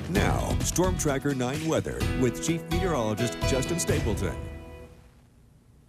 Now, Storm Tracker 9 weather with Chief Meteorologist Justin Stapleton.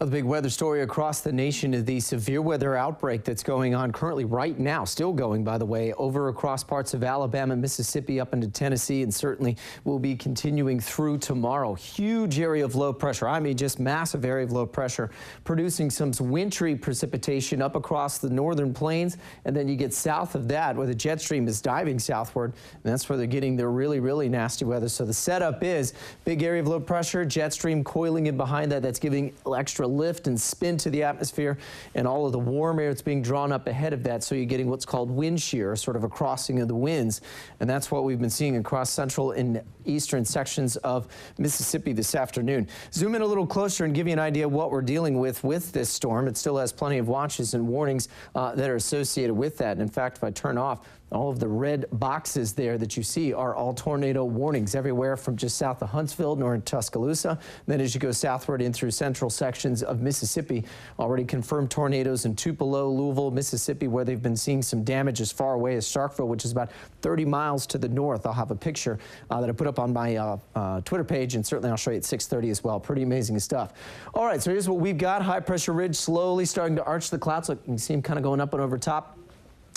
The big weather story across the nation is the severe weather outbreak that's going on currently right now, still going, by the way, over across parts of Alabama, Mississippi, up into Tennessee, and certainly will be continuing through tomorrow. Huge area of low pressure. I mean, just massive area of low pressure, producing some wintry precipitation up across the northern plains. And then you get south of that where the jet stream is diving southward. And that's where they're getting their really, really nasty weather. So the setup is big area of low pressure, jet stream coiling in behind that. That's giving extra lift and spin to the atmosphere, and all of the warm air that's being drawn up ahead of that, so you're getting what's called wind shear, sort of a crossing of the winds. And that's what we've been seeing across central and eastern sections of Mississippi this afternoon. Zoom in a little closer and give you an idea of what we're dealing with this storm. It still has plenty of watches and warnings that are associated with that. And in fact, if I turn off all of the red boxes there that you see are all tornado warnings everywhere from just south of Huntsville, north Tuscaloosa. And then as you go southward in through central sections of Mississippi, already confirmed tornadoes in Tupelo, Louisville, Mississippi, where they've been seeing some damage as far away as Starkville, which is about 30 miles to the north. I'll have a picture that I put up on my Twitter page, and certainly I'll show you at 6:30 as well. Pretty amazing stuff. All right, so here's what we've got. High pressure ridge slowly starting to arch the clouds. Look, you can see them kind of going up and over top.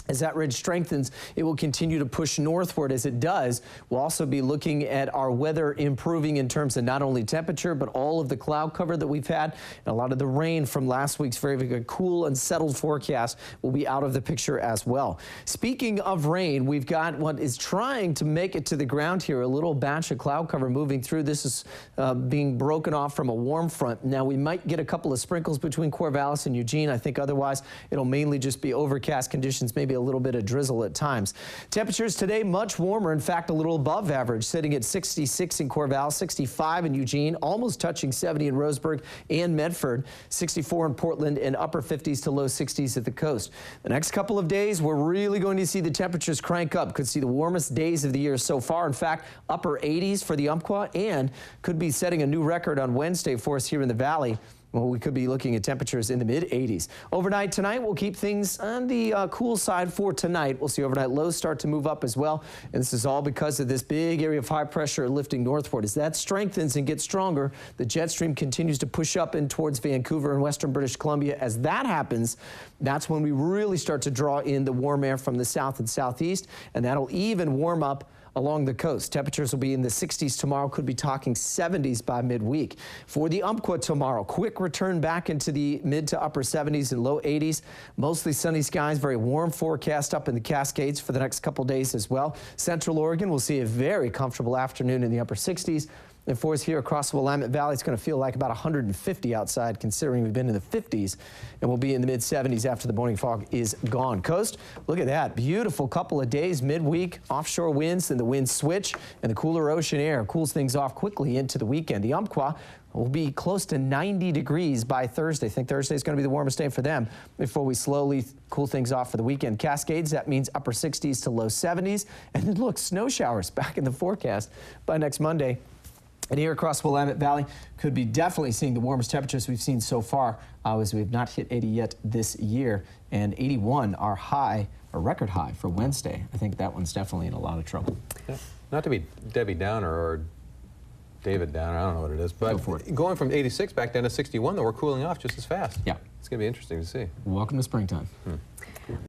As that ridge strengthens, it will continue to push northward. As it does, we'll also be looking at our weather improving in terms of not only temperature, but all of the cloud cover that we've had. And a lot of the rain from last week's very, very good, cool and settled forecast will be out of the picture as well. Speaking of rain, we've got what is trying to make it to the ground here, a little batch of cloud cover moving through. This is being broken off from a warm front. Now, we might get a couple of sprinkles between Corvallis and Eugene. I think otherwise it'll mainly just be overcast conditions, maybe a little bit of drizzle at times. Temperatures today much warmer, in fact a little above average, sitting at 66 in Corvallis, 65 in Eugene, almost touching 70 in Roseburg and Medford, 64 in Portland, and upper 50s to low 60s at the coast. The next couple of days we're really going to see the temperatures crank up. Could see the warmest days of the year so far. In fact, upper 80s for the Umpqua, and could be setting a new record on Wednesday for us here in the valley. Well, we could be looking at temperatures in the mid-80s. Overnight tonight, we'll keep things on the cool side for tonight. We'll see overnight lows start to move up as well. And this is all because of this big area of high pressure lifting northward. As that strengthens and gets stronger, the jet stream continues to push up in towards Vancouver and western British Columbia. As that happens, that's when we really start to draw in the warm air from the south and southeast, and that'll even warm up along the coast. Temperatures will be in the 60s tomorrow, could be talking 70s by midweek. For the Umpqua tomorrow, quick return back into the mid to upper 70s and low 80s. Mostly sunny skies, very warm forecast up in the Cascades for the next couple days as well. Central Oregon will see a very comfortable afternoon in the upper 60s. And for us here across the Willamette Valley, it's going to feel like about 150 outside, considering we've been in the 50s, and we'll be in the mid-70s after the morning fog is gone. Coast, look at that. Beautiful couple of days midweek, offshore winds, and the winds switch, and the cooler ocean air cools things off quickly into the weekend. The Umpqua will be close to 90 degrees by Thursday. I think Thursday is going to be the warmest day for them before we slowly cool things off for the weekend. Cascades, that means upper 60s to low 70s. And then look, snow showers back in the forecast by next Monday. And here across Willamette Valley, could be definitely seeing the warmest temperatures we've seen so far, as we've not hit 80 yet this year. And 81, our high, a record high for Wednesday. I think that one's definitely in a lot of trouble. Yeah. Not to be Debbie Downer or David Downer, I don't know what it is, but going from 86 back down to 61, though, we're cooling off just as fast. Yeah. It's going to be interesting to see. Welcome to springtime.